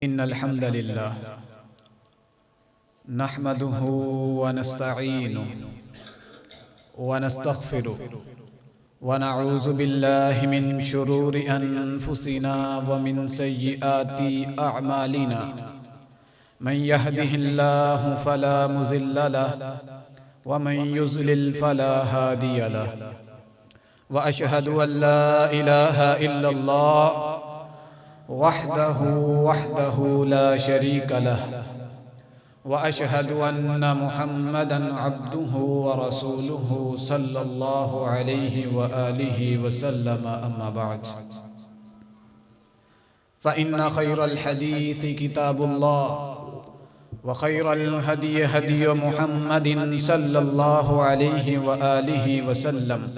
इन्नल हम्दुलिल्लाह नहमदुहु व नस्तईनुहु व नस्तगफिरुहु व नऊज़ु बिल्लाहि मिन शुरूरि अनफुसिना व मिन सय्यिआति अअमालिना मन यहदिहिल्लाहु फला मुज़िल्ल लहु व मन युज़लिल फला हादिय लहु व अशहदु अन ला इलाहा इल्लल्लाह वहदहु ला शरीक लहु व अशहदु अन्न मुहम्मदन अब्दुहु व रसूलुहु सल्लल्लाहु अलैहि व आलिहि व सल्लम अम्मा बअद फ़इन्न खैरल हदीस किताबुल्लाह व खैरल हदी हदी मुहम्मदिन सल्लल्लाहु अलैहि व आलिहि व सल्लम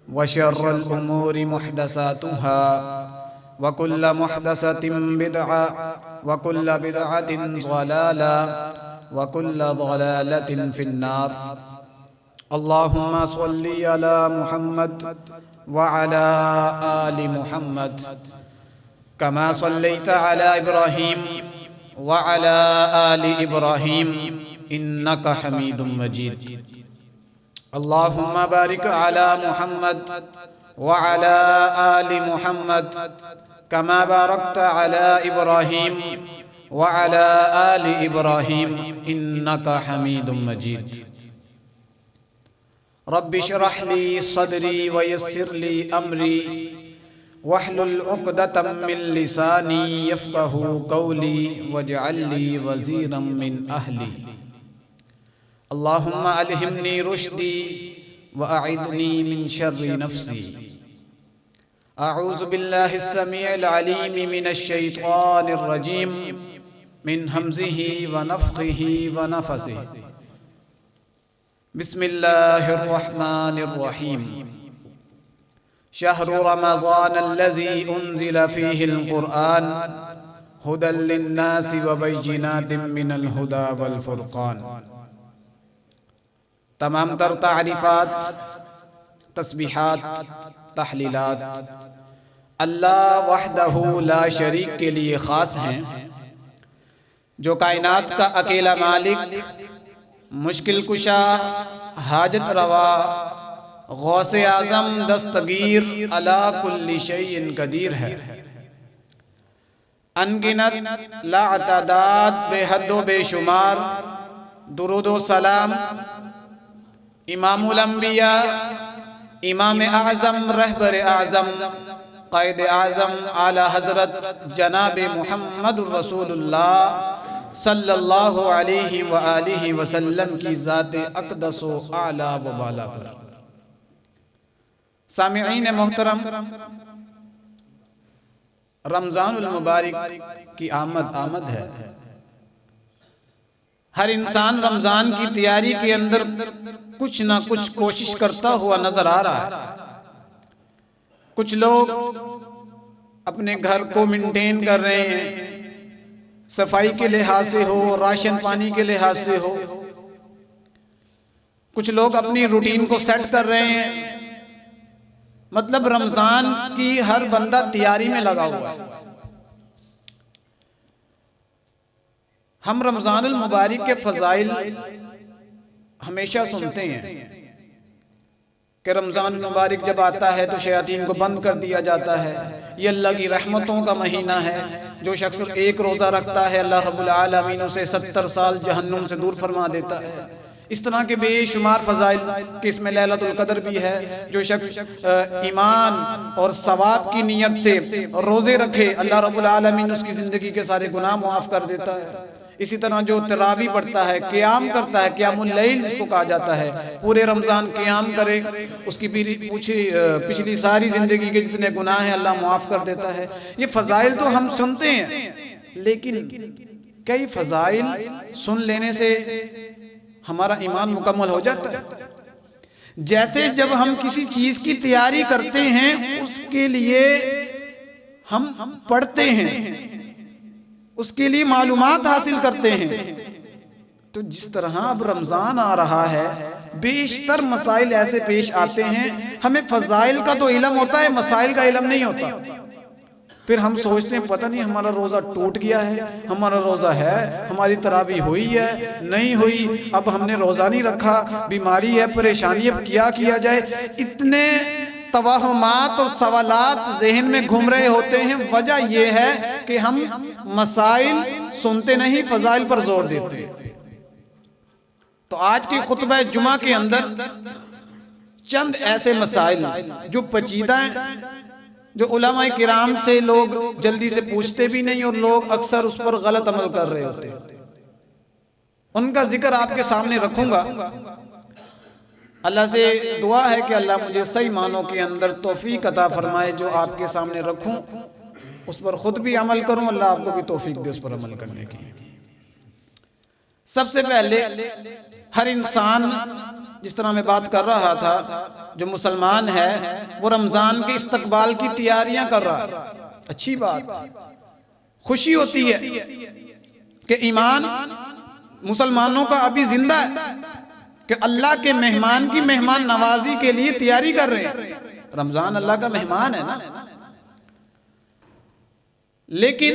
व शर्रल उमूरि मुहदसातुहा वकुल्ल मुहदसतिन बिदअ वकुल्ल बिदअतिन ज़लाला वकुल्ल ज़लालतिन फिन्नार। अल्लाहुम्मा सल्लि अला मुहम्मद व अला आलि मुहम्मद कमा सल्लैता अला इब्राहीम व अला आलि इब्राहीम इन्नका हमीदुम मजीद। अल्लाहुम्मा बारिक अला मुहम्मद व अला आलि मुहम्मद कमा बारकता अला इब्राहीम व अला आलि इब्राहीम इन्नका हमीदुम मजीद। रब्बि इश्रह ली सदरी व यस्सिर ली अमरी वहलुल उक़दतम मिन लिसानी यफ़क़हू क़ौली वजअल ली वज़ीरम मिन अहली। अल्लाहुम्मा अलहिमनी रुश्दी व अइज़नी मिन शर्रि नफ़्सी। अऊज़ु बिल्लाहि अस्समीइल अलीम मिनश शैतानिर रजीम मिन हम्ज़िही व नफ़्ख़िही व नफ़सिही। बिस्मिल्लाहिर रहमानिर रहीम। शहरु रमज़ानल्लज़ी उन्ज़िल फ़ीहिल क़ुरआन हुदल लिन्नासि व बय्यिनातिम मिनल हुदा वल फ़ुरक़ान। तमाम तर तारीफ़ात, तस्बीहात, तहलीलात अल्लाह वहदहु ला शरीक के लिए ख़ास हैं, जो कायनात का अकेला मालिक, मुश्किल कुशा, हाजत रवा, गौसे आज़म, दस्तगीर, अला कुल्ली शैइन कदीर है। अनगिनत लाअतादाद, बेहद बेशुमार दुरूदो सलाम इमामुल अंबिया, इमाम आज़म, रहबर आज़म, क़ायद आज़म आला हज़रत जनाब मुहम्मदुर रसूलुल्लाह सल्लल्लाहु अलैहि व आलिहि व सल्लम की ज़ात अक़दस व आला व बाला पर। सामिईन मोहतरम, रमज़ानुल मुबारक की आमद है। हर इंसान रमज़ान की तैयारी के अंदर कुछ ना कुछ कोशिश करता हुआ नजर आ रहा है। कुछ लोग अपने घर को मेंटेन कर रहे हैं, सफाई के लिहाज से हो, राशन पानी के लिहाज से हो। कुछ लोग अपनी रूटीन को सेट कर रहे हैं। मतलब रमजान की हर बंदा तैयारी में लगा हुआ है। हम रमजानुल मुबारक के फजाइल हमेशा सुनते हैं कि रमज़ान मुबारक जब आता है तो शयातीन को बंद कर दिया जाता है। ये अल्लाह की रहमतों का महीना है। जो शख्स एक रोज़ा रखता है अल्लाह रब्बुल आलमीन उसे 70 साल जहन्नुम से दूर फरमा देता है। इस तरह के बेशुमार फजाइल कि इसमें लैलतुल क़द्र भी है। जो शख्स ईमान और सवाब की नीयत से रोज़े रखे अल्लाह रब्बुल आलमीन उसकी ज़िंदगी के सारे गुनाह माफ़ कर देता है। इसी तरह जो तरावी पढ़ता है, क़याम करता है, क़यामुल लैल जिसको कहा जाता है, पूरे रमज़ान क़याम करे, उसकी पिछली सारी ज़िंदगी के जितने गुनाह हैं अल्लाह माफ़ कर देता है। ये फ़ज़ाइल तो हम सुनते हैं, लेकिन कई फ़ज़ाइल सुन लेने से हमारा ईमान मुकम्मल हो जाता है। जैसे जब हम किसी चीज़ की तैयारी करते हैं, उसके लिए हम पढ़ते हैं, उसके लिए मालूमात हासिल करते हैं, तो जिस तरह अब रमज़ान आ रहा है बेशतर मसाइल ऐसे पेश आते हैं। हमें फ़ज़ाइल का तो इल्म होता है, मसाइल का इल्म नहीं होता। फिर हम सोचते हैं पता नहीं हमारा रोज़ा टूट गया है, हमारा रोज़ा है, हमारी तरावी हुई है नहीं हुई, अब हमने रोज़ा नहीं रखा, बीमारी है, परेशानी, अब क्या किया जाए। इतने तवाहमात और सवालात ज़हन में घूम रहे होते हैं। वजह यह है कि हम मसाइल सुनते नहीं, फ़ज़ाइल पर जोर देते हैं। तो आज की खुतबा जुमा के अंदर चंद ऐसे मसाइल जो पेचीदा हैं, जो उलमाए किराम से लोग जल्दी से पूछते भी नहीं और लोग अक्सर उस पर गलत अमल कर रहे होते हैं, उनका जिक्र आपके सामने रखूंगा। अल्लाह से दुआ है कि अल्लाह मुझे सही मानों के अंदर तौफीक अता फरमाए, जो आपके सामने रखूं उस पर खुद भी अमल करूं, अल्लाह आपको भी तौफीक दे उस पर अमल करने की। सबसे पहले हर इंसान, जिस तरह मैं बात कर रहा था, जो मुसलमान है वो रमज़ान के इस्तकबाल की तैयारियां कर रहा है। अच्छी बात, खुशी होती है कि ईमान मुसलमानों का अभी जिंदा है, कि अल्लाह के मेहमान की मेहमान नवाजी के लिए तैयारी कर रहे हैं। रमज़ान अल्लाह का मेहमान है ना। लेकिन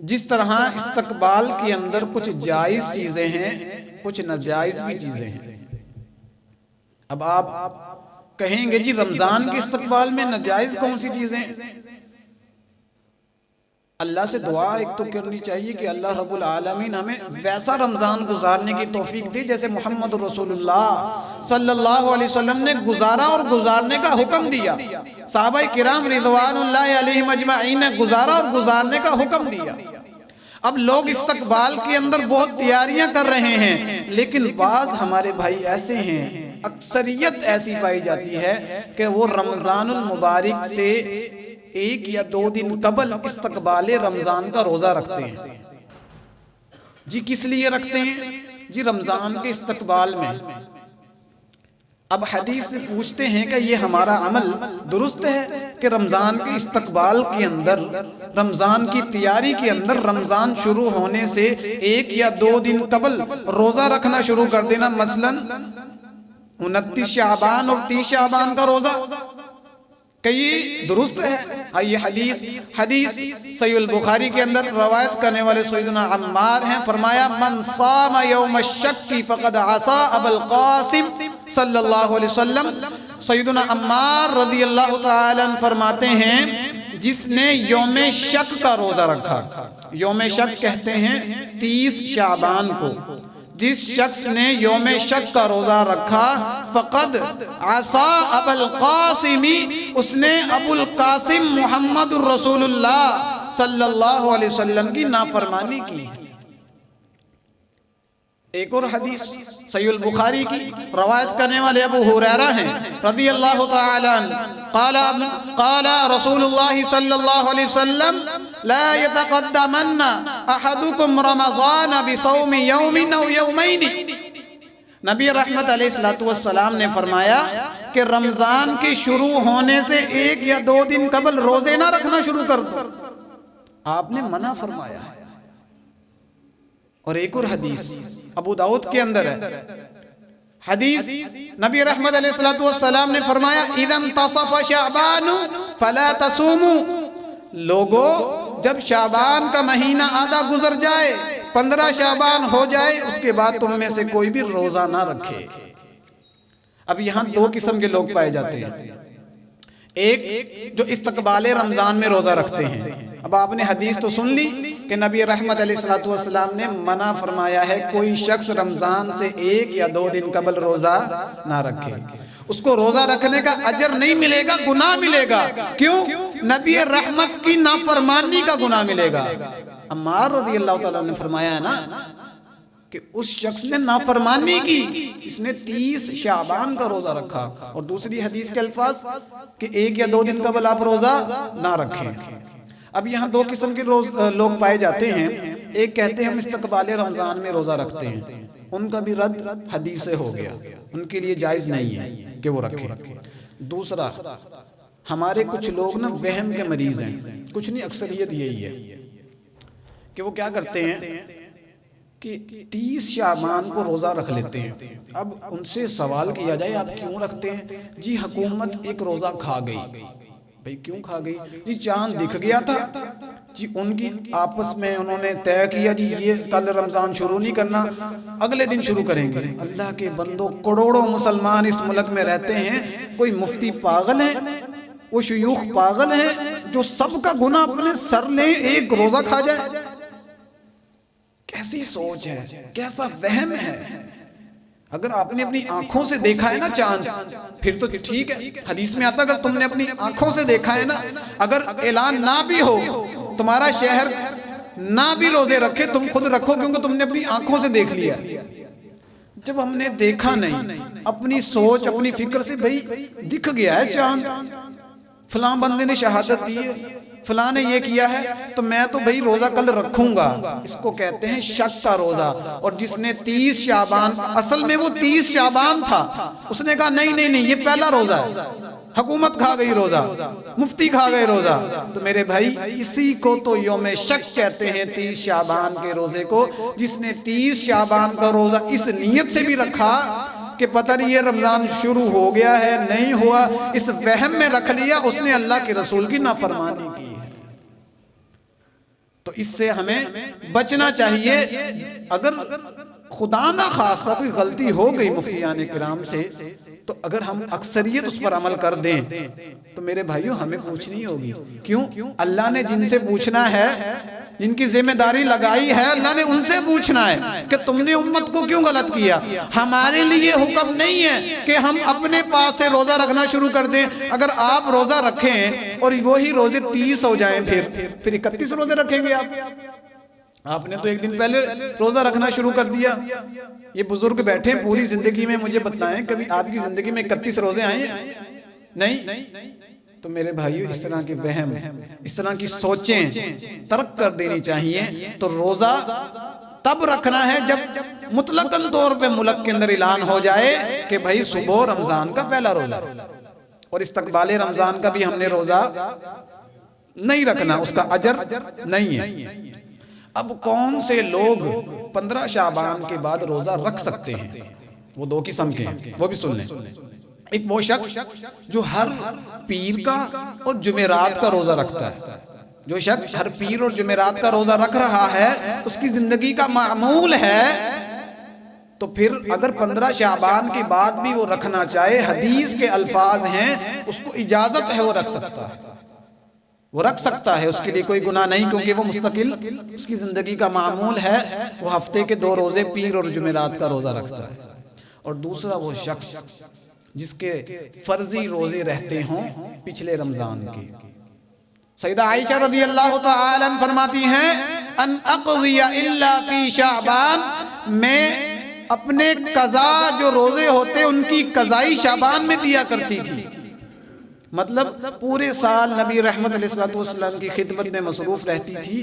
जिस तरह इस्तकबाल के अंदर कुछ जायज़ चीज़ें हैं, कुछ नाजायज़ भी चीज़ें हैं। अब आप कहेंगे जी रमज़ान के इस्तकबाल में नाजायज़ कौन सी चीज़ें हैं? अल्लाह से दुआ एक तो करनी चाहिए कि अल्लाह रब्बुल आलमीन हमें वैसा रमज़ान गुजारने की तौफीक दे जैसे मोहम्मद रसूलुल्लाह सल्लल्लाहु अलैहि वसल्लम ने गुजारा और गुजारने का हुक्म दिया। सहाबाए किराम रिज़वानुल्लाहि अलैहिम अजमाइन ने गुजारा और गुजारने का हुक्म दिया। अब लोग इस्तकबाल के अंदर बहुत तैयारियां कर रहे हैं, लेकिन बाज हमारे भाई ऐसे हैं, अक्सरियत ऐसी पाई जाती है कि वो रमज़ानुल मुबारक से 1 या 2 दिन कबल इस्तकबाले रमज़ान का रोज़ा रखते हैं। जी किस लिए रखते हैं? जी रमज़ान के इस्तकबाल में। अब हदीस से पूछते हैं कि ये हमारा अमल दुरुस्त है कि रमज़ान के इस्तकबाल के अंदर, रमज़ान की तैयारी के अंदर, रमज़ान शुरू होने से 1 या 2 दिन कबल रोज़ा रखना शुरू कर देना, मसलन 29 शाबान और 30 शाबान का रोज़ा, कई दुरुस्त है? ये हदीस सहीह बुखारी के अंदर रवायत करने वाले सैयदना अम्मार हैं, फरमाया मन साम यौम शक्की फ़क़द असा अबुल क़ासिम सल्लल्लाहु अलैहि वसल्लम। सैयदना अम्मार रज़ियल्लाहु तआला अन्हु फरमाते हैं, जिसने यौम शक का रोज़ा रखा, यौम शक कहते हैं 30 शाबान को, जिस शख्स ने यौम शक का रोज़ा रखा, फ़क़द आसा अबुल क़ासिमी, उसने अबुल क़ासिम मुहम्मदुर रसूलुल्लाह सल्लल्लाहु अलैहि वसल्लम की नाफरमानी की। एक और हदीस सहीह बुखारी की रवायत करने वाले अबू हुरैरा हैं रज़ियल्लाहु तआला अन्हु, क़ाला रसूलुल्लाह सल्लल्लाहु अलैहि वसल्लम ला यतक़द्दमन्ना अहदुकुम रमज़ान बिसौमि यौमिन औ यौमैन। नबी रहमत अलैहिस्सलातु वस्सलाम ने फरमाया कि रमज़ान के शुरू होने से 1 या 2 दिन कबल रोज़े ना रखना शुरू कर दो, आपने मना फरमाया है। और एक और हदीस अबू दाऊद के अंदर है, हदीस नबी रहमत अलैहिस्सलातु वस्सलाम ने फरमाया इदन तसफ़ शाबानु फला तसूमू, लोगो जब शाबान का महीना आधा गुजर जाए, 15 शाबान हो जाए, उसके बाद तुम में से कोई भी रोज़ा ना रखे। अब यहाँ 2 किस्म के लोग पाए जाते हैं, एक जो इस्तकबाले रमज़ान में रोज़ा रखते हैं। अब आपने हदीस तो सुन ली कि नबी रहमत अलैहिस्सलातु वस्सलाम ने मना फरमाया है कोई शख्स रमज़ान से 1 या 2 दिन कबल रोज़ा ना रखे, उसको रोज़ा रखने का अजर नहीं मिलेगा, गुनाह मिलेगा। क्यों? नबी रहमत की नाफरमानी का गुनाह मिलेगा। अम्मार रज़ियल्लाहु तआला ने फरमाया है ना कि उस शख्स ने नाफरमानी की, इसने 30 शाबान का रोज़ा रखा। और दूसरी हदीस के अल्फाज कि 1 या 2 दिन कबल आप रोज़ा ना रखें। अब यहाँ 2 किस्म के लोग पाए जाते हैं, एक कहते हैं हम इस्तकबाले रमज़ान में रोज़ा रखते हैं, उनका भी रद्द हदीस से हो गया, उनके लिए जायज़ नहीं है कि वो रखें। दूसरा, हमारे कुछ लोग ना वहम के मरीज़ हैं, कुछ नहीं अक्सरियत यही है कि वो क्या करते हैं कि 30 शाबान को रोज़ा रख लेते हैं। अब उनसे सवाल किया जाए आप क्यों रखते हैं? जी हुकूमत एक रोज़ा खा गई, भाई क्यों खा गई जी? चांद दिख गया था जी, उनकी आपस में उन्होंने तय किया जी ये कल रमजान शुरू नहीं करना, अगले दिन शुरू करेंगे। अल्लाह के बंदो, करोड़ों मुसलमान इस मुल्क में रहते हैं, कोई मुफ्ती पागल है, वो शयूख पागल है जो सबका गुनाह अपने सर ले एक रोजा खा जाए? कैसी सोच है, कैसा वहम है। अगर आपने अपनी आंखों से देखा है ना चांद, फिर तो ठीक है। हदीस में आता, अगर तुमने अपनी आंखों से देखा है ना, अगर ऐलान ना भी हो, तुम्हारा शहर ना भी रोजे रखे, तुम खुद रखो, क्योंकि तुमने अपनी आंखों से देख लिया। जब हमने देखा नहीं, अपनी सोच अपनी फिक्र से, भाई दिख गया है चांद, फलां बंदे ने शहादत दी है, फलां ने ये किया है, तो मैं तो भाई रोजा कल रखूंगा। इसको कहते हैं शक का रोजा। और जिसने 30 शाबान, असल में वो 30 शाबान था, उसने कहा नहीं नहीं नहीं, ये पहला रोजा है, हुकूमत खा गई रोजा, मुफ्ती खा गए रोजा, तो मेरे भाई इसी को तो यौम शक कहते हैं, 30 शाबान के रोजे को। जिसने 30 शाबान का रोजा इस नीयत से भी रखा कि पता नहीं ये रमजान शुरू हो गया है नहीं हुआ, इस वहम में रख लिया, उसने अल्लाह के रसूल की नाफरमानी की है। तो इससे हमें बचना चाहिए। अगर खुदा ना खास्ता कोई गलती हो गई मुफ्तियान किराम से, तो अगर हम अक्सरियत उस पर अमल कर दें, तो मेरे भाइयों हमें पूछनी होगी। क्यों? अल्लाह ने जिनसे पूछना है, जिनकी जिम्मेदारी लगाई है, अल्लाह ने उनसे पूछना है कि तुमने उम्मत को क्यों गलत किया। हमारे लिए हुक्म नहीं है कि हम अपने पास से रोजा रखना शुरू कर दें। अगर आप रोजा रखें और वही रोजे 30 हो जाएं, फिर 31 रोजे रखेंगे आपने तो एक दिन पहले रोजा रखना शुरू कर दिया। ये बुजुर्ग बैठे पूरी जिंदगी में, मुझे बताएं कभी आपकी जिंदगी में 31 रोजे आए? नहीं। तो मेरे भाइयों, इस तरह के वहम, इस तरह की सोचें तर्क कर देनी चाहिए। तो रोजा तब रखना है जब मुतलकन तौर पे मुल्क के अंदर ऐलान हो जाए कि भाई सुबह रमजान का पहला रोजा, और इस्तकबाले रमजान का भी हमने रोजा नहीं रखना, उसका अजर नहीं है। अब कौन से लोग 15 शाबान के बाद रोजा रख सकते हैं? वो दो किस्म के हैं, वो भी सुन लें। एक वो शख्स जो हर पीर का और जुमेरात का रोजा रखता है। जो शख्स हर पीर और जुमेरात का रोजा रख रहा है, उसकी जिंदगी का मामूल है, तो फिर अगर 15 शाबान के बाद भी वो रखना चाहे, हदीस के अल्फाज हैं, उसको इजाजत है, वो रख सकता है, वो रख सकता है, उसके लिए कोई गुनाह नहीं, क्योंकि वो मुस्तकिल उसकी जिंदगी का मामूल है। वो हफ्ते के 2 रोजे पीर और जुमेरात का रोजा रखता है। और दूसरा वो शख्स जिसके फर्जी रोजे रहते हों पिछले रमजान के। सैयदा आयशा रज़ियल्लाहु तआला अन्हा फरमाती हैं, अन अक़ज़िया इल्ला फी शाबान, मैं अपने कज़ा जो रोजे होते उनकी कज़ाई शाबान में दिया करती थी। मतलब पूरे साल नबी रहमत अलैहिस्सलातु वस्सलाम की खिदमत में मसरूफ रहती थी,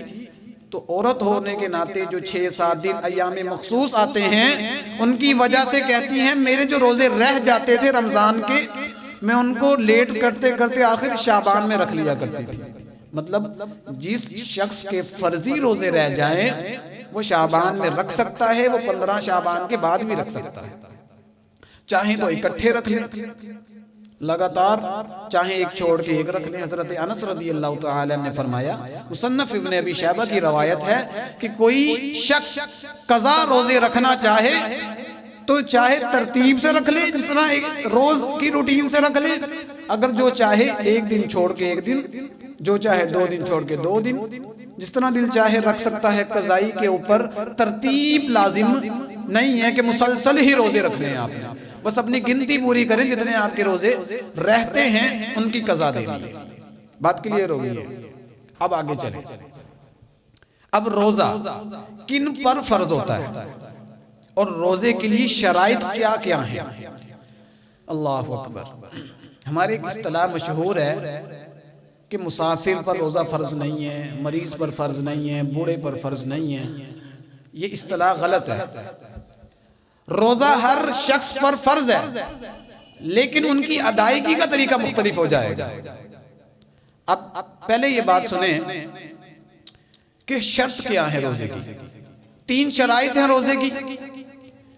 तो औरत होने के नाते जो 6-7 दिन अय्याम मखसूस आते हैं, उनकी वजह से कहती हैं मेरे जो रोजे रह जाते थे रमजान के, मैं उनको लेट करते करते आखिर शाबान में रख लिया करती थी। मतलब जिस शख्स के फर्जी रोजे रह जाएं, वो शाबान में रख सकता है, वो 15 शाबान के बाद भी रख सकता है। चाहे तो इकट्ठे रख ले लगातार, चाहे एक छोड़ के एक रख लें। हजरत अनस रज़ियल्लाहु तआला ने फरमाया, मुसन्नफ इब्न अबी शैबा की रवायत है कि कोई शख्स कज़ा रोजे रखना चाहे तो चाहे तरतीब से रख ले, जिस तरह एक रोज की रूटीन से रख ले। अगर जो चाहे एक दिन छोड़ के एक दिन, जो चाहे 2 दिन छोड़ के 2 दिन, जिस तरह दिल चाहे रख सकता है। कज़ाई के ऊपर तरतीब लाजिम नहीं है कि मुसलसल ही रोजे रखने हैं आपने, बस अपनी गिनती पूरी करें, जितने आपके रोजे रहते हैं उनकी कज़ा देनी है। बात क्लियर हो गई है? अब आगे चले। अब रोजा किन पर फर्ज होता है और रोजे के लिए शराइत क्या क्या है? अल्लाहु अकबर। हमारे एक इस्तिलाह मशहूर है कि मुसाफिर पर रोजा फर्ज नहीं है, मरीज पर फर्ज नहीं है, बूढ़े पर फर्ज नहीं है। ये इस्तिलाह गलत है। रोजा हर शख्स पर फर्ज है, लेकिन उनकी अदायगी का तरीका मुख्तलिफ हो जाएगा। अब पहले ये बात सुने कि शर्त क्या है रोजे की। 3 शराइत हैं रोजे की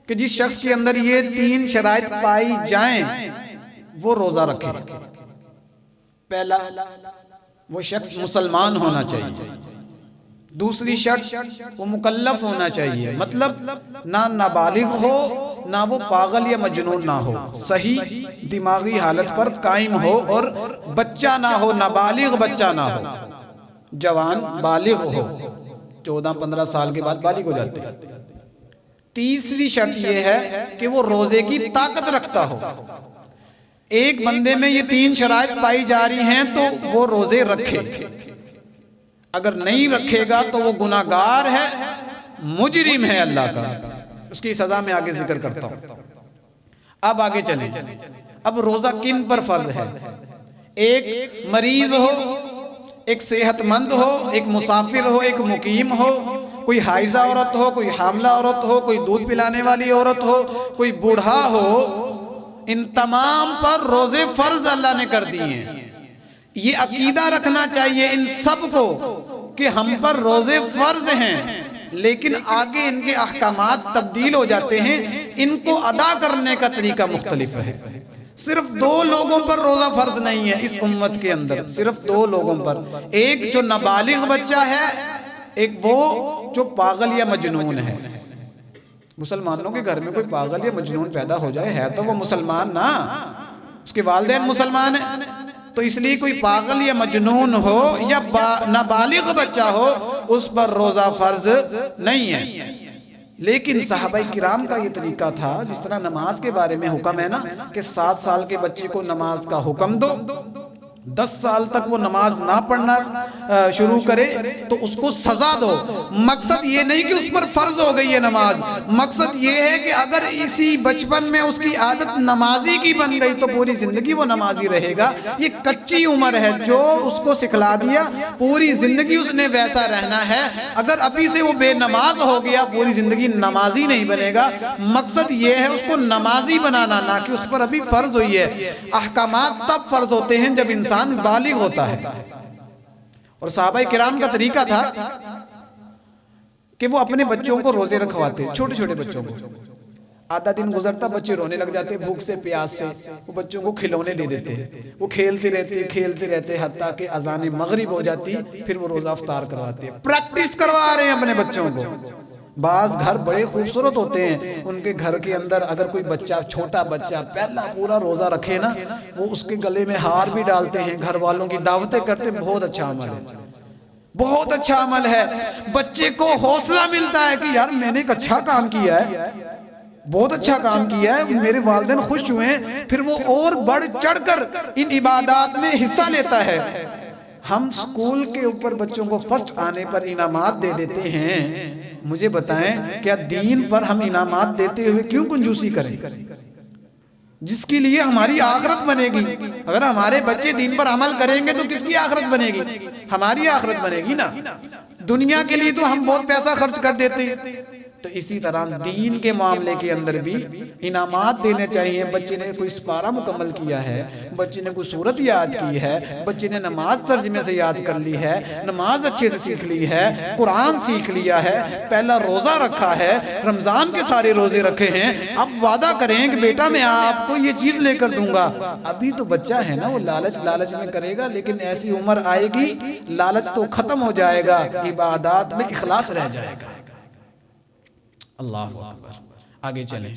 कि जिस शख्स के अंदर ये 3 शराइत पाई जाएं वो रोजा रखे। पहला, वो शख्स मुसलमान होना चाहिए। दूसरी शर्त, वो मुकल्लफ होना चाहिए, मतलब ना नाबालिग हो, ना वो पागल या मजनून ना हो, सही दिमागी हालत पर कायम हो, और बच्चा ना हो, नाबालिग बच्चा ना हो, जवान बालिग हो, 14-15 साल के बाद बालिग हो जाते हैं। तीसरी शर्त यह है कि वो रोजे की ताकत रखता हो। एक बंदे में ये 3 शराइत पाई जा रही हैं तो वो रोजे रखे, अगर नहीं रखेगा तो वो गुनाहगार है, मुजरिम है अल्लाह का, उसकी सजा में आगे जिक्र करता हूं। अब आगे चले, अब रोजा किन पर फर्ज है? एक मरीज हो, एक सेहतमंद हो, एक मुसाफिर हो, एक मुकीम हो, कोई हाइजा औरत हो, कोई हामला औरत हो, कोई दूध पिलाने वाली औरत हो, कोई बूढ़ा हो, इन तमाम पर रोजे फर्ज अल्लाह ने कर दिए हैं। ये अकीदा रखना चाहिए इन सब को कि हम पर रोजे फर्ज हैं, लेकिन आगे इनके अहकामात तब्दील हो जाते हैं, इनको अदा करने का तरीका मुख्तलिफ है। सिर्फ 2 लोगों पर रोजा फर्ज नहीं है इस उम्मत के अंदर, सिर्फ 2 लोगों पर, एक जो नाबालिग बच्चा है, एक वो जो पागल या मजनून है। मुसलमानों के घर में कोई पागल या मजनून पैदा हो जाए, है तो वो मुसलमान ना, उसके वालिदैन मुसलमान है, तो इसलिए कोई पागल या मजनून हो या नाबालिग बच्चा हो, उस पर रोजा फर्ज नहीं है। लेकिन सहाबाई किराम का ये तरीका था, जिस तरह नमाज के बारे में हुक्म है ना कि 7 साल के बच्चे को नमाज का हुक्म दो, 10 साल तक वो नमाज ना पढ़ना शुरू करे तो उसको सजा दो। मकसद ये नहीं कि उस पर फर्ज हो गई है नमाज, मकसद ये है कि अगर इसी बचपन में उसकी आदत नमाजी की बन गई तो पूरी जिंदगी वो नमाजी रहेगा। ये कच्ची उम्र है, जो उसको सिखला दिया पूरी जिंदगी उसने वैसा रहना है। अगर अभी से वो बेनमाज हो गया, पूरी जिंदगी नमाजी नहीं बनेगा। मकसद ये है उसको नमाजी बनाना, ना कि उस पर अभी फर्ज हुई है। अहकामात तब फर्ज होते हैं जब इंसान बालिग होता है। और सहाबाए किराम का तरीका था कि वो अपने बच्चों को रोजे रखवाते, छोटे छोटे बच्चों को। आधा दिन गुजरता, बच्चे रोने लग जाते भूख से प्यास से, वो बच्चों को खिलौने दे देते, वो खेलते रहते हत्ता कि अज़ान मगरिब हो जाती, फिर वो रोजा इफ्तार करवाते। प्रैक्टिस करवा रहे हैं अपने बच्चों को। बाज घर बड़े खूबसूरत होते हैं, उनके घर के अंदर अगर कोई बच्चा, छोटा बच्चा पहला पूरा रोजा रखे ना, वो उसके गले में हार भी डालते हैं, घर वालों की दावतें करते। बहुत अच्छा अमल है, बहुत अच्छा अमल है। बच्चे को हौसला मिलता है कि यार मैंने एक अच्छा काम किया है, बहुत अच्छा काम किया है, मेरे वालिदैन खुश हुए हैं। फिर वो और बढ़ चढ़कर इन इबादत में हिस्सा लेता है। हम स्कूल के ऊपर बच्चों को फर्स्ट आने पर इनामात दे देते हैं। मुझे बताएं, क्या दीन पर हम इनामात देते हुए क्यों कंजूसी करें, जिसके लिए हमारी आखिरत बनेगी? अगर हमारे बच्चे दीन पर अमल करेंगे तो किसकी आखिरत बनेगी? हमारी आखिरत बनेगी ना। दुनिया के लिए तो हम बहुत पैसा खर्च कर देते हैं, तो इसी तरह दीन के मामले के अंदर भी इनामात देने चाहिए। बच्चे ने कोई पारा मुकम्मल किया है, बच्चे ने कोई सूरत याद की है, बच्चे ने नमाज तर्जमे से याद कर ली है, नमाज अच्छे से सीख ली है, कुरान सीख लिया है, पहला रोजा रखा है, रमजान के सारे रोजे रखे हैं, अब वादा करें कि बेटा मैं आपको ये चीज लेकर दूंगा। अभी तो बच्चा है ना, वो लालच में करेगा, लेकिन ऐसी उम्र आएगी लालच तो खत्म हो जाएगा, इबादत में इखलास रह जाएगा। अल्लाह अकबर। आगे चलें।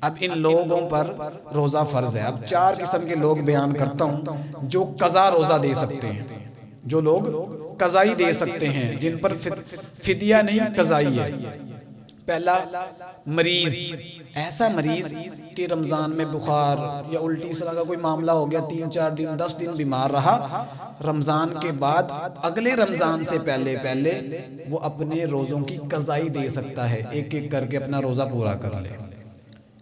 अब इन लोगों पर रोजा फर्ज है। अब 4 किस्म के लोग बयान करता हूं जो कज़ा रोजा दे सकते हैं, जो लोग कज़ाई दे सकते हैं, जिन पर फिदिया नहीं कज़ाई है। पहला, मरीज, ऐसा मरीज कि रमजान में बुखार या उल्टी इस तरह का कोई मामला हो गया, 3-4 दिन 10 दिन बीमार रहा, रमजान के बाद अगले रमजान से पहले वो अपने रोजों की कज़ाई दे सकता है, एक एक करके अपना रोजा पूरा कर ले।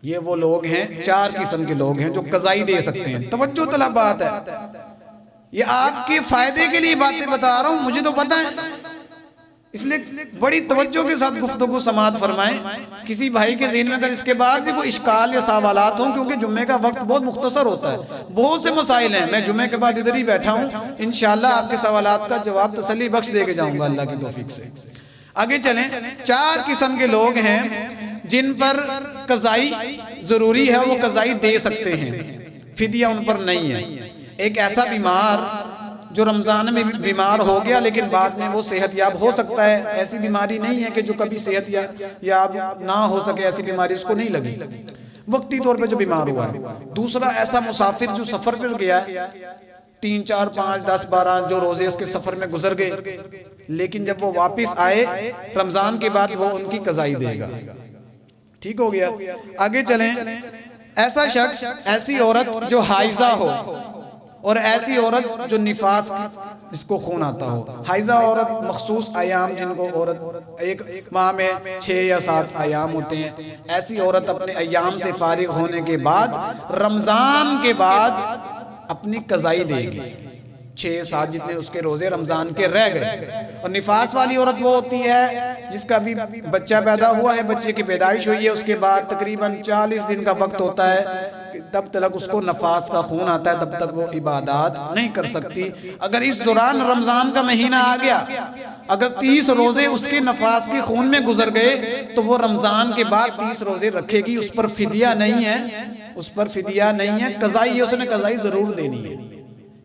ये वो लोग हैं, 4 किस्म के लोग हैं जो कज़ाई दे सकते हैं। तवज्जो तलब बात है, ये आपके फायदे के लिए बातें बता रहा हूं, मुझे तो पता है, इसलिए बड़ी तवज्जो के साथ गुफ्तगू समाअत फरमाएं। किसी भाई के ज़हन में अगर इसके बाद भी कोई इश्काल या सवालात हों, क्योंकि जुम्मे का वक्त बहुत मुख्तसर होता है, बहुत से मसाइल हैं। मैं जुम्मे के बाद इधर ही बैठा हूँ, इंशाअल्लाह आपके सवालात का जवाब तसल्ली बख्श दे के जाऊँगा अल्लाह की तौफीक से। आगे चलें। 4 किस्म के लोग हैं जिन पर कज़ाई ज़रूरी है, वो कज़ाई दे सकते हैं, फिदिया उन पर नहीं है। एक ऐसा बीमार जो रमज़ान में बीमार हो गया लेकिन बाद में वो सेहतयाब हो सकता है, ऐसी बीमारी नहीं है कि जो कभी सेहतयाब ना हो सके, ऐसी बीमारी उसको नहीं लगी, वक्ती तौर पे जो बीमार हुआ है। दूसरा ऐसा मुसाफिर जो सफ़र पर गया, 3, 4, 5, 10, 12 जो रोजे उसके सफ़र में गुजर गए, लेकिन जब वो वापस आए रमज़ान के बाद वो उनकी कज़ाई देगा। ठीक हो गया। आगे चलें। ऐसा शख्स, ऐसी औरत जो हाइजा हो और ऐसी औरत जो निफास जिसको खून आता हो। हाइजा औरत मखसूस आयाम जिनको औरत एक माह में 6 या 7 आयाम होते हैं, ऐसी औरत अपने आयाम से फारिग होने के बाद रमज़ान के बाद अपनी कज़ाई देगी। 6-7 जितने उसके रोजे रमजान के रह गए। और निफास वाली औरत वो होती है जिसका भी बच्चा पैदा हुआ है, बच्चे की पैदाइश हुई है, उसके बाद तकरीबन 40 दिन का वक्त होता है, तब तक उसको नफास का खून आता है, तब तक वो इबादत नहीं कर सकती। अगर इस दौरान रमजान का महीना आ गया, अगर 30 रोजे उसके नफास के खून में गुजर गए तो वो रमजान के बाद 30 रोजे रखेगी। उस पर फिदिया नहीं है, उस पर फिदिया नहीं है, कज़ाई है, उसने कज़ाई जरूर देनी है।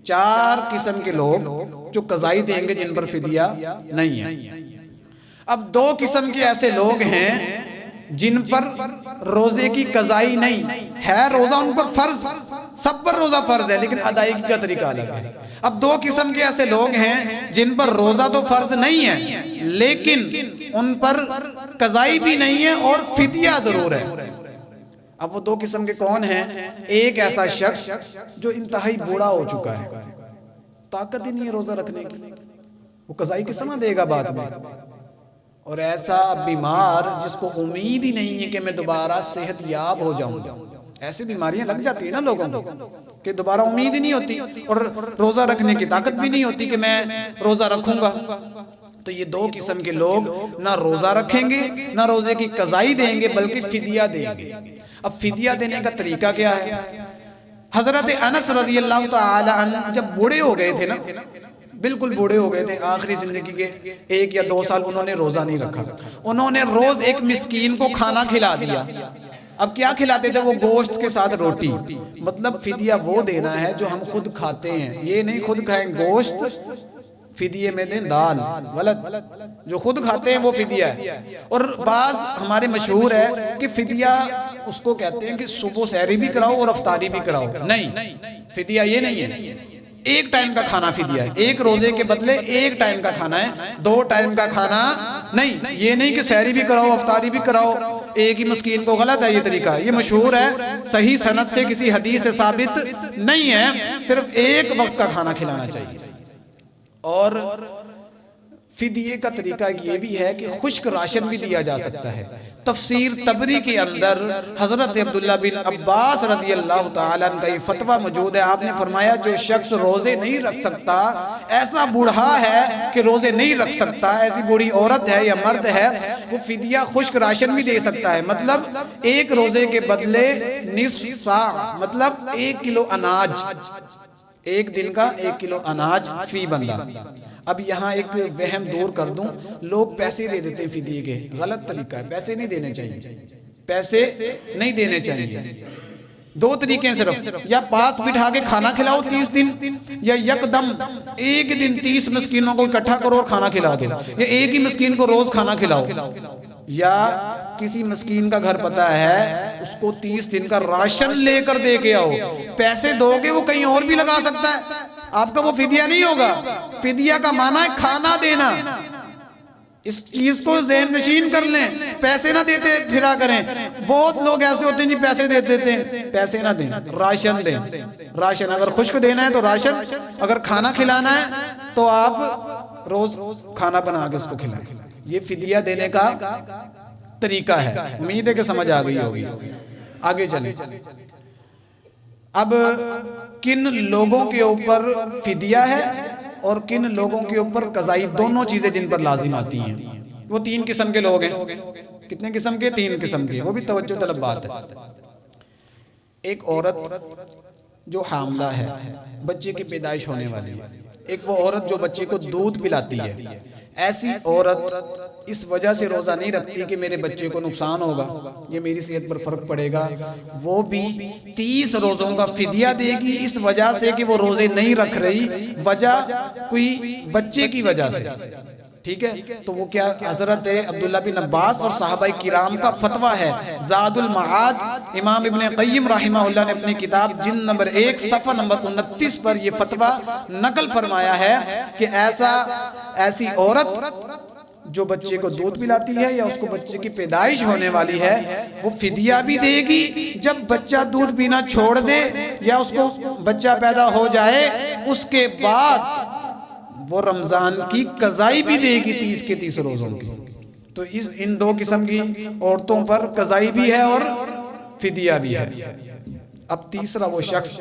4 किस्म के लोग जो कज़ाई देंगे जिन पर फिदिया नहीं है। अब 2 किस्म के ऐसे लोग हैं जिन पर रोजे की कज़ाई नहीं है, रोजा उन पर फर्ज, सब पर रोजा फर्ज है लेकिन अदायगी का तरीका अलग है। अब 2 किस्म के ऐसे लोग हैं जिन पर रोजा तो फर्ज नहीं है लेकिन उन पर कज़ाई भी नहीं है और फिदिया जरूर है। अब वो 2 किस्म के कौन हैं? एक ऐसा शख्स जो इंतहाई बूढ़ा हो चुका है, ताकत ही नहीं है रोजा रखने की, वो कज़ाई किस समय देगा बाद में। और ऐसा बीमार जिसको उम्मीद ही नहीं है कि मैं दोबारा सेहतयाब हो जाऊंगा। ऐसी बीमारियां लग जाती है ना लोगों को कि दोबारा उम्मीद ही नहीं होती और रोजा रखने की ताकत भी नहीं होती कि मैं रोजा रखूंगा। तो ये 2 किस्म के लोग ना रोजा रखेंगे ना रोजे की कज़ाई देंगे बल्कि फिदिया देंगे। अब फिदिया देने का तरीका क्या है? हजरत अनस रज़ियल्लाहु ताला अन्हु जब बूढ़े हो गए थे ना, बिल्कुल बूढ़े हो गए थे, आखिरी जिंदगी के 1 या 2 साल उन्होंने रोजा नहीं रखा। उन्होंने रोज एक मिस्कीन को खाना खिला दिया। अब क्या खिलाते थे? वो गोश्त के साथ रोटी। मतलब फिदिया वो देना है जो हम खुद खाते हैं, ये नहीं खुद खाएं गोश्त फिदिये में दें दाल, गलत। जो खुद खाते हैं वो फिदिया है। और बाज हमारे मशहूर है कि फिदिया उसको कहते हैं कि सुबह सहरी भी कराओ और अफ्तारी भी कराओ। नहीं, फिदिया ये नहीं है। 1 टाइम का खाना फिदिया है। 1 रोजे के बदले 1 टाइम का खाना है, 2 टाइम का खाना नहीं। ये नहीं कि सहरी भी कराओ अफ्तारी भी कराओ एक ही मस्कीन को, गलत है ये तरीका। ये मशहूर है, सही सनद से किसी हदीस से साबित नहीं है। सिर्फ 1 वक्त का खाना खिलाना चाहिए। और फिदिये का तरीका ये भी है कि खुश्क राशन भी दिया जा सकता है। तफसीर तबरी के अंदर हजरत अब्दुल्ला बिन अब्बास रज़ियल्लाहु ताला अन्हु का ये फतवा मौजूद है। आपने फरमाया जो शख्स रोजे नहीं रख सकता, ऐसा बूढ़ा है कि रोजे नहीं रख सकता, ऐसी बूढ़ी औरत है या मर्द है, वो फिदिया खुश्क राशन भी दे सकता है। मतलब 1 रोजे के बदले निस्फ सा, मतलब 1 किलो अनाज, 1 दिन का 1 किलो अनाज फी बंदा। अब यहाँ एक वहम दूर कर दूं, लोग पैसे दे देते हैं फिदिये के, गलत तरीका है। पैसे नहीं देने चाहिए, पैसे नहीं देने चाहिए। 2 तरीके हैं सिर्फ, या पास बिठा के खाना खिलाओ 30 दिन, या यकदम एक दिन 30 मिस्कीनों को इकट्ठा करो और खाना खिला दो, या एक ही मिस्कीन को रोज खाना खिलाओ। या किसी मिस्कीन का घर पता है, उसको 30 दिन का राशन लेकर दे के आओ। पैसे दोगे वो कहीं और भी लगा सकता है, आपका वो फिदिया नहीं होगा। फिदिया का माना है खाना देना। इस चीज को ज़हन नशीन कर लें, पैसे ना देते फिरा करें। बहुत लोग ऐसे होते हैं जी पैसे दे देते हैं, पैसे ना दें, राशन दें। राशन अगर खुश्क देना है तो राशन, अगर खाना खिलाना है तो आप रोज खाना बना के उसको खिलाएं। ये फिदिया देने का तरीका है। उम्मीद है कि समझ आ गई होगी। आगे चलें। अब किन लोगों के ऊपर फिदिया है और किन लोगों के ऊपर कज़ाई, दोनों चीजें जिन पर लाजिम आती हैं, वो 3 किस्म के लोग हैं। कितने किस्म के? 3 किस्म के, वो भी तवज्जो तलब बात है। एक औरत जो हामला है, बच्चे की पैदाइश होने वाली है। एक वो औरत जो बच्चे को दूध पिलाती है। ऐसी औरत इस वजह से रोज़ा नहीं रखती कि मेरे बच्चे को नुकसान होगा, ये मेरी सेहत पर फर्क पड़ेगा, वो भी 30 रोज़ों का फिदिया देगी इस वजह से कि वो रोज़े नहीं रख रही, वजह कोई बच्चे की वजह से। ठीक है, तो वो क्या, हजरत अब्दुल्ला बिन अब्बास और सहाबाए किराम का फतवा है। ज़ादुल मआद इमाम इब्ने क़य्यिम रहमहुल्लाह ने अपनी किताब जिल्द नंबर 1 सफ़ा नंबर 29 पर ये फतवा नकल फरमाया है कि ऐसी औरत जो बच्चे को दूध पिलाती है या उसको बच्चे की पैदाइश होने वाली है, वो फिदिया भी देगी जब बच्चा दूध पीना छोड़ दे या उसको बच्चा पैदा हो जाए, उसके बाद वो रमजान की कज़ाई भी देगी 30 के 30 रोज़ों की। तो इन दो किस्म की औरतों पर कज़ाई भी है और फिदिया भी है। अब तीसरा वो शख्स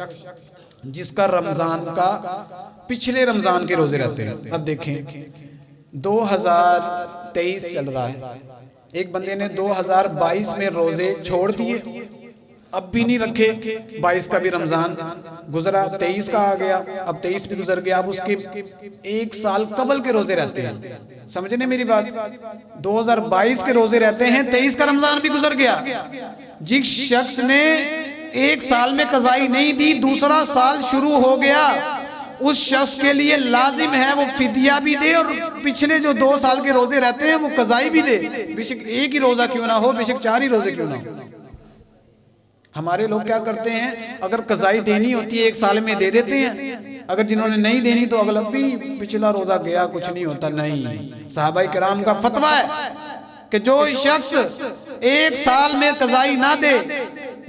जिसका रमजान का पिछले रमजान के रोजे रहते हैं। अब देखें 2023 चल रहा है, एक बंदे ने 2022 में रोजे छोड़ दिए, अब भी नहीं रखे, 22 का भी रमजान गुजरा, 23 का आ गया, अब 23 भी गुजर गया, अब उसके 1 साल कबल के रोजे रहते हैं। समझने मेरी बात, 2022 के रोजे रहते हैं, 23 का रमजान भी गुजर गया। जिस शख्स ने 1 साल में कज़ाई नहीं दी, दूसरा साल शुरू हो गया, उस शख्स के लिए लाजिम है वो फिदिया भी दे और पिछले जो 2 साल के रोजे रहते हैं वो कज़ाई भी दे, बेशक एक ही रोजा क्यों ना हो, बेशक 4 ही रोजे क्यों ना हो। हमारे लोग क्या करते हैं, अगर कज़ाई देनी होती है 1 साल में दे देते हैं, अगर जिन्होंने नहीं देनी तो अगला भी पिछला रोजा गया, कुछ नहीं होता। नहीं, सहाबाए किराम का फतवा है कि जो शख्स 1 साल में कज़ाई ना दे,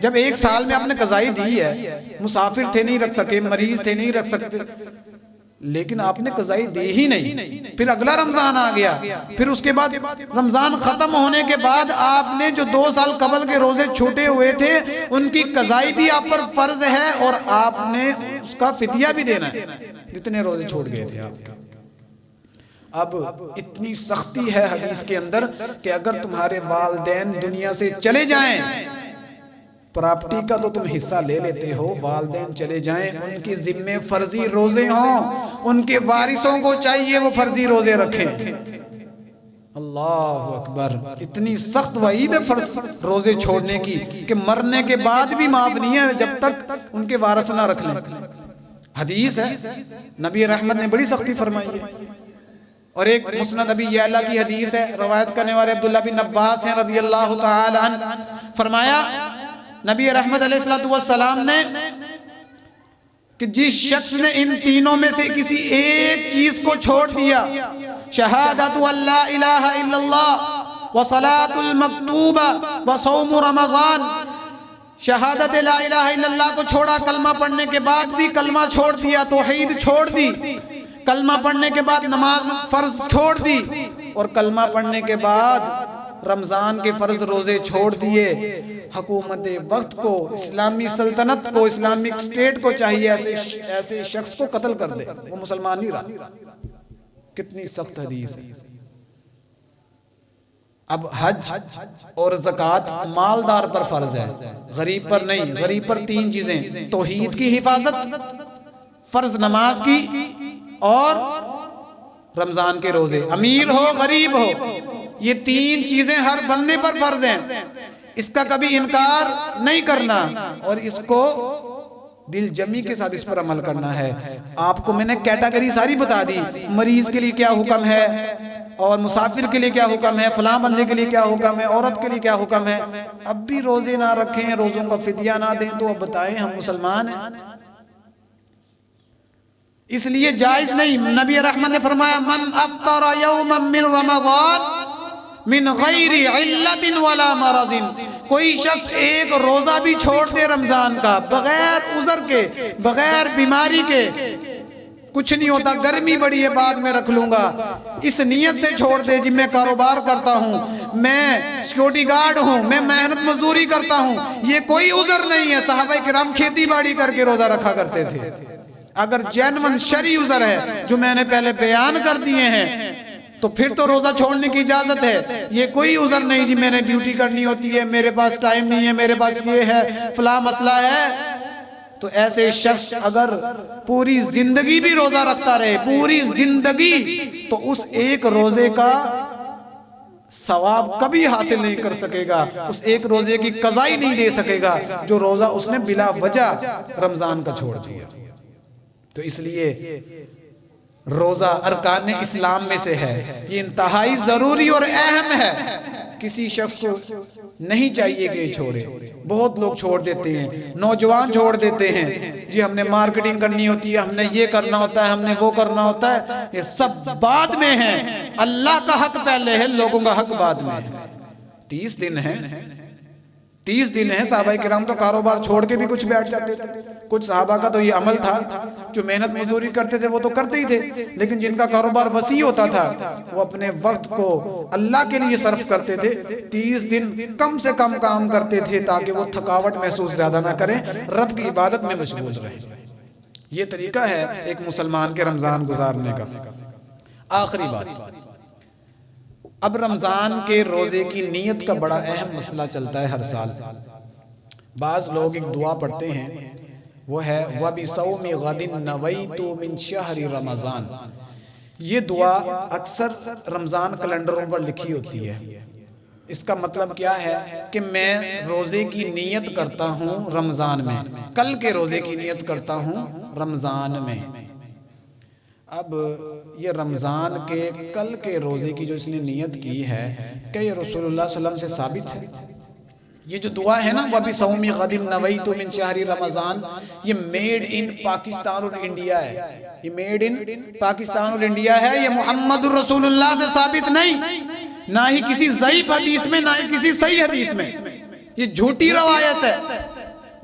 जब 1 साल में आपने कज़ाई दी है, मुसाफिर थे नहीं रख सके, मरीज थे नहीं रख सकते, लेकिन आपने कज़ाई दी ही नहीं, फिर अगला रमजान आ गया, फिर उसके बाद रमजान खत्म होने के बाद आपने जो 2 साल कबल के रोजे छूटे हुए थे उनकी कज़ाई भी आप पर फर्ज है और आपने उसका फिदिया भी देना है, जितने रोजे छूट गए थे आपके। अब इतनी सख्ती है हदीस के अंदर कि अगर तुम्हारे वालिदैन दुनिया से चले जाएं, प्रॉपर्टी का तो तुम हिस्सा ले लेते हो, वालिदैन चले जाएं, उनकी जिम्मे फर्जी रोजे हों, उनके वारिसों को चाहिए वो फर्जी रोजे रखें। अल्लाह अकबर, इतनी सख्त वईद है फर्ज रोजे छोड़ने की कि मरने के बाद भी माफ नहीं है जब तक उनके वारिस ना रख लें। हदीस है, नबी रहमत ने बड़ी सख्ती फरमाई है। और एक मुस्नद अबी यअला की हदीस है, रवायत करने वाले अब्दुल्ला बिन अब्बास हैं रज़ियल्लाहु तआला अन्हु, फरमाया नबी रहमत अलैहिस्सलातु वस्सलाम ने कि जिस शख्स ने इन तीनों में से किसी एक चीज को छोड़ दिया, शहादतु अल्ला इलाहा इल्लल्लाह व सलातुल मक्तूबा व सौम रमजान, शहादत ला इलाहा इल्लल्लाह को छोड़ा, कलमा पढ़ने के बाद भी कलमा छोड़ दिया, तौहीद छोड़ दी, कलमा पढ़ने के बाद नमाज फर्ज छोड़ दी, और कलमा पढ़ने के बाद रमजान के फर्ज रोजे छोड़ दिए। हुकूमत वक्त को, इस्लामी सल्तनत को, इस्लामिक स्टेट को चाहिए ऐसे शख्स को कत्ल कर दे, वो मुसलमान नहीं रहा। कितनी सख्त हदीस है। अब हज और ज़कात मालदार पर फर्ज है, गरीब पर नहीं। गरीब पर 3 चीजें, तौहीद की हिफाजत, फर्ज नमाज की और रमजान के रोजे। अमीर हो गरीब हो, ये 3 चीजें हर बंदे पर फर्ज हैं, इसका कभी इनकार नहीं करना और इसको दिल जमी के साथ इस पर अमल करना है। आपको मैंने कैटेगरी सारी बता दी, मरीज के लिए क्या हुक्म है और मुसाफिर के लिए क्या हुक्म है, फलां बंदे के लिए क्या हुक्म है, औरत के लिए क्या हुक्म है। अब भी रोजे ना रखें, रोजों का फिदिया ना दें, तो अब बताएं हम मुसलमान हैं? इसलिए जायज नहीं। नबी रहमत ने फरमाया, मन अफ्तरा यौमन मिन रमजान मिन गैरि इल्लतिन वला मरज़िन, कोई शख्स एक रोजा भी छोड़ दे रमजान का, बगैर उज़र के, बगैर बीमारी के, कुछ नहीं होता, गर्मी बड़ी है बाद में रख लूंगा, इस नियत से छोड़ दे जी मैं कारोबार करता हूँ, मैं सिक्योरिटी गार्ड हूँ, मैं मेहनत मजदूरी करता हूँ, ये कोई उज़र नहीं है। सहाबाए किराम खेती बाड़ी करके रोजा रखा करते थे। अगर जेन्युइन शरई उज़र है जो मैंने पहले बयान कर दिए हैं तो फिर तो रोजा छोड़ने की इजाजत है। ये कोई उज़र नहीं जी मैंने ड्यूटी करनी होती है, मेरे पास टाइम नहीं है, मेरे पास ये है, फला मसला है, तो ऐसे शख्स अगर पूरी जिंदगी भी रोजा रखता रहे, पूरी जिंदगी, तो उस एक रोजे का सवाब कभी हासिल नहीं कर सकेगा, उस एक रोजे की कज़ाई नहीं दे सकेगा जो रोजा उसने बिला वजह रमजान का छोड़ दिया। तो इसलिए रोजा अरकान इस्लाम में से है, ये इंतहाई जरूरी और अहम है। किसी शख्स को नहीं चाहिए कि छोड़े। बहुत लोग छोड़ देते हैं, नौजवान छोड़ देते हैं, जी हमने मार्केटिंग करनी होती है, हमने ये करना होता है, हमने वो करना होता है। ये सब बाद में है, अल्लाह का हक पहले है, लोगों का हक बाद में है। 30 दिन है, 30 दिन है। सहाबा किराम तो कारोबार छोड़ के भी कुछ बैठ जाते थे। कुछ सहाबा का तो ये अमल था, जो मेहनत मजदूरी करते थे वो तो करते ही थे, लेकिन जिनका कारोबार वसी होता था वो अपने वक्त को अल्लाह के लिए सर्फ करते थे। 30 दिन कम से कम काम करते थे ताकि वो थकावट महसूस ज्यादा ना करें, रब की इबादत में मशगूल रहे। ये तरीका है एक मुसलमान के रमजान गुजारने का। आखिरी बात, अब रमजान के रोजे की नीयत का बड़ा अहम मसला चलता है हर साल। बाज लोग एक दुआ पढ़ते हैं, वो है वबिसौमि गदिन नवैतु मिन शहरि रमजान। ये दुआ अक्सर रमजान कैलेंडरों पर लिखी होती है। इसका मतलब क्या है कि मैं रोजे की नीयत करता हूँ रमजान में, कल के रोजे की नीयत करता हूँ रमजान में। अब ये रमजान के कल के रोजे की जो इसने नियत की है, क्या ये रसूलुल्लाह सल्लल्लाहु अलैहि वसल्लम से साबित है? ये जो दुआ है ना, वबिसौमि गदिन नवैतु मिन शहरि रमजान, ये मेड इन पाकिस्तान और इंडिया है। ये मेड इन पाकिस्तान और इंडिया है, ये मुहम्मदुर रसूलुल्लाह से साबित नहीं, ना ही किसी ज़ईफ हदीस में, ना ही किसी सही हदीस में। ये झूठी रवायत है।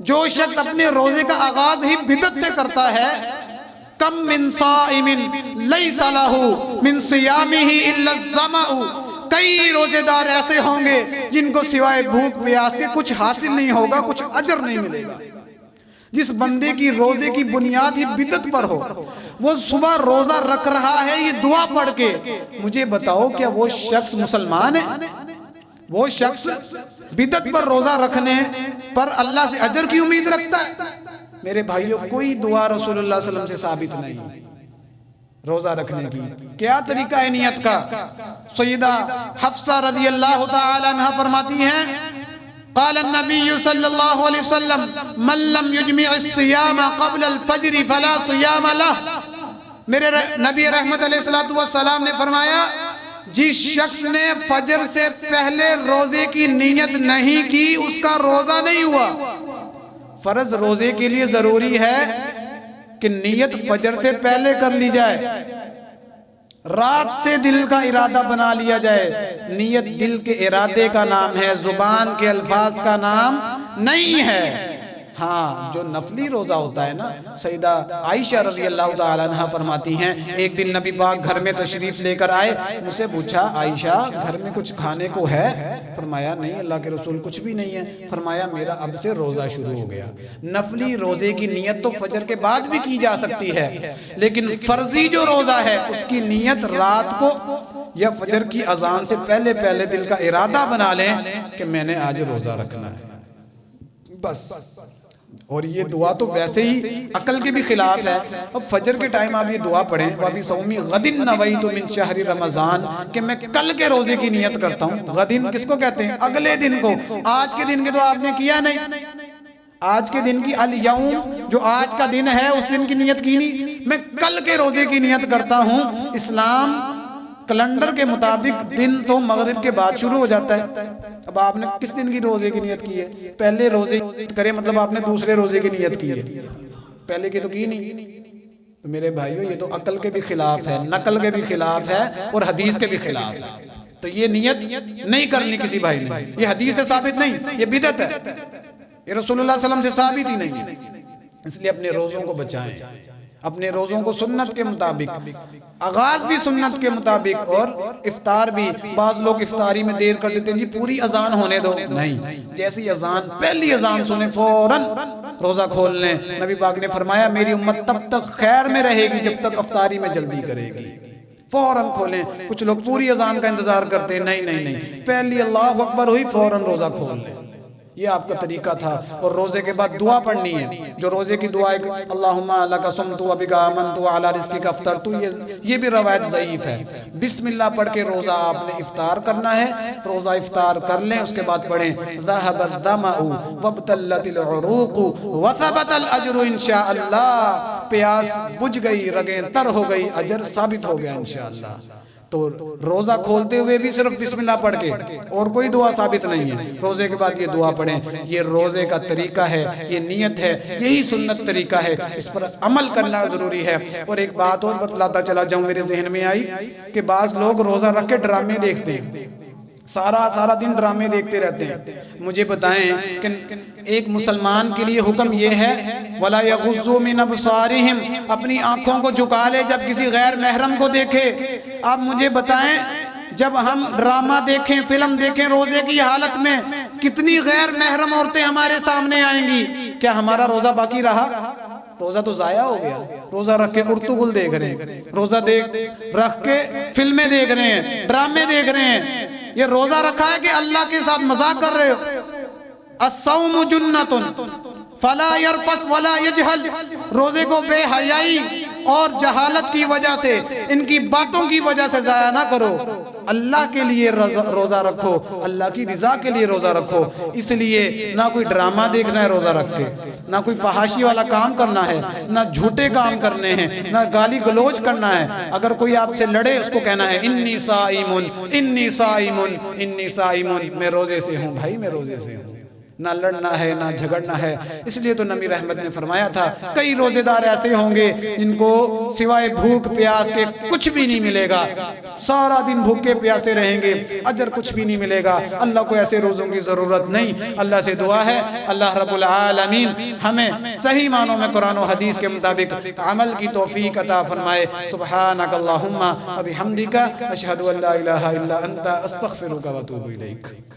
जो शख्स अपने रोजे का आगाज ही बिदअत से करता है, कम मिन साइमिन लैसा लहू मिन सियामिही इल्ला ज़माउ, कई रोजेदार ऐसे होंगे जिनको सिवाय भूख प्यास के कुछ हासिल नहीं होगा, कुछ अजर नहीं मिलेगा। जिस बंदे की रोजे की बुनियाद ही बिदअत पर हो, वो सुबह रोजा रख रहा है ये दुआ पढ़ के, मुझे बताओ क्या वो शख्स मुसलमान है? वो शख्स बिदअत पर रोजा रखने पर अल्लाह से अजर की उम्मीद रखता है? मेरे भाइयों, कोई दुआ रसूलुल्लाह सल्लल्लाहु अलैहि वसल्लम से साबित नहीं रोजा रखने की। क्या तरीका है नियत का? सय्यदा हफ्सा रज़ियल्लाहु ताला अन्हा फरमाती हैं, क़ाल नबी सल्लल्लाहु अलैहि वसल्लम मन लम युजमि अस्सियाम क़ब्ल अल-फज्र फला सियाम लह। मेरे नबी रहमत अलैहिस्सलातु वस्सलाम ने फरमाया, जिस शख्स ने फजर से पहले रोजे की नियत नहीं की उसका रोजा नहीं हुआ। फर्ज रोजे के लिए जरूरी है कि नियत फजर से पहले कर ली जाए, रात से दिल का इरादा बना लिया जाए। नियत दिल के इरादे का नाम है, जुबान के अल्फाज का नाम नहीं है। हाँ, जो नफली रोजा होता है ना, सईदा आयशा रज़ियल्लाहु ताला अन्हा फरमाती हैं, एक दिन नबी पाक घर में तशरीफ लेकर आए। मुझसे पूछा, आयशा घर में कुछ खाने को है? फरमाया नहीं अल्लाह के रसूल, कुछ भी नहीं है। फरमाया मेरा अब से रोजा शुरू हो गया। नफली रोजे की नियत तो फजर के बाद भी की जा सकती है, लेकिन फर्जी जो रोजा है उसकी नियत रात को या फजर की अजान से पहले पहले दिल का इरादा बना लें कि मैंने आज रोजा रखना है, बस। और ये दुआ तो वैसे ही अकल के भी खिलाफ है। अब फजर के टाइम आप ये दुआ पढ़ें, वबिसौमि गदिन नवैतु मिन शहरि रमजान, कि मैं कल के रोजे की नियत करता हूँ। गदिन किसको कहते हैं? अगले दिन को। आज के दिन के तो आपने किया नहीं। आज के दिन की अल यौम, जो आज का दिन है, उस दिन की नियत की नहीं। मैं कल के रोजे की नियत करता हूँ। इस्लाम कैलेंडर के मुताबिक दिन तो मगरिब के बाद शुरू हो जाता है। अब आपने किस दिन की रोजे की नियत की है? पहले रोजे करे मतलब आपने दूसरे रोजे की नियत की है, पहले की तो की नहीं। तो मेरे भाइयों, ये तो अकल के भी खिलाफ है, नकल के भी खिलाफ है और हदीस के भी खिलाफ है। तो ये नियत नहीं करनी किसी भाई ने, ये हदीस से साबित नहीं, ये बिदअत है, ये रसूलुल्लाह सल्लल्लाहु अलैहि वसल्लम से साबित ही नहीं। इसलिए अपने रोजों को बचाएं, अपने रोजों को सुन्नत के मुताबिक, आगाज भी सुन्नत के मुताबिक और इफ्तार भी। बाज लोग इफ्तारी में देर कर देते हैं, जी पूरी अजान होने दो। नहीं, जैसी अजान, पहली अजान सुने फौरन रोजा खोल लें। नबी पाक ने फरमाया, मेरी उम्मत तब तक खैर में रहेगी जब तक इफ्तारी में जल्दी करेगी। फौरन खोलें। कुछ लोग पूरी अजान का इंतजार करते हैं, नहीं नहीं नहीं, पहली अल्लाह अकबर हुई फौरन रोजा खोल लें। ये आपका तरीका था। और रोजे के बाद दुआ पढ़नी है, जो रोजे की दुआ है, अल्लाहुम्मा लका सुम्तु व बिका आमनतु व अला रिज़्क़िका अफ़्तरतु, ये भी रवायत ज़ईफ़ है। बिस्मिल्लाह पढ़ के रोजा आपने इफ्तार करना है। रोजा इफ्तार कर लें, उसके बाद पढ़ें ज़हबत दमउ वब्तल्लतिल उरूक़ु व सबतल अज्रु इंशाअल्लाह। प्यास बुझ गई, रगें तर हो गई, अजर साबित हो गया इंशाअल्लाह। तो रोजा खोलते हुए भी सिर्फ बिस्मिल्लाह पढ़ के, और कोई दुआ साबित नहीं है। रोजे के बाद ये दुआ पढ़ें, ये रोजे का तरीका है, ये नियत है, यही सुन्नत तरीका है, इस पर अमल करना जरूरी है। और एक बात और बतलाता चला जाऊं, मेरे जहन में आई कि बाज लोग रोजा रख के ड्रामे देखते हैं, सारा दिन ड्रामे देखते रहते हैं। मुझे बताएं कि एक मुसलमान के लिए हुक्म यह है, वला यग़ुज़्ज़ू मिन अब्सारिहिम, अपनी आंखों को झुका ले जब किसी गैर महरम को देखे। आप मुझे बताएं, जब हम ड्रामा देखें, फिल्म देखें रोजे की हालत में, कितनी गैर महरम औरतें हमारे सामने आएंगी, क्या हमारा रोजा बाकी रहा? रोजा तो जाया हो गया। रोजा रख के उर्तुगुल देख रहे हैं, रोजा रख के फिल्में देख रहे हैं, ड्रामे देख रहे हैं। ये रोजा रखा है कि अल्लाह के साथ मजाक कर रहे हो? अस्सौमु जुन्नतुन फला यरफस वला यजहल। रोजे को बेहयाई और जहालत की वजह से, इनकी बातों की वजह से जाया ना करो। अल्लाह के लिए रोजा रखो, अल्लाह की रिजा के लिए रोजा रखो। इसलिए ना कोई ड्रामा देखना है रोजा रख के, ना कोई फहाशी वाला काम करना है, ना झूठे काम करने हैं, ना गाली गलोच करना है। अगर कोई आपसे लड़े, उसको कहना है इन्नी साइमुन इन्नी साइमुन इन्नी साइमुन, मैं रोजे से हूँ भाई, मैं रोजे से हूँ। ना लड़ना है, ना झगड़ना है। इसलिए तो नबी रहमत ने फरमाया था, कई रोजेदार ऐसे होंगे जिनको सिवाय भूख प्यास के कुछ भी नहीं मिलेगा, सारा दिन भूखे प्यासे रहेंगे, अजर कुछ भी नहीं मिलेगा। अल्लाह को ऐसे रोजों की जरूरत नहीं। अल्लाह से दुआ है, अल्लाह रब्बुल आलमीन हमें सही मानों में कुरान और हदीस के मुताबिक अमल की तौफीक अता फरमाए। सुब्हानक अल्लाहुम्मा व बिहम्दिका अशहदु अल्ला इलाहा इल्ला अंता अस्तगफिरुका व अतूबु इलैक।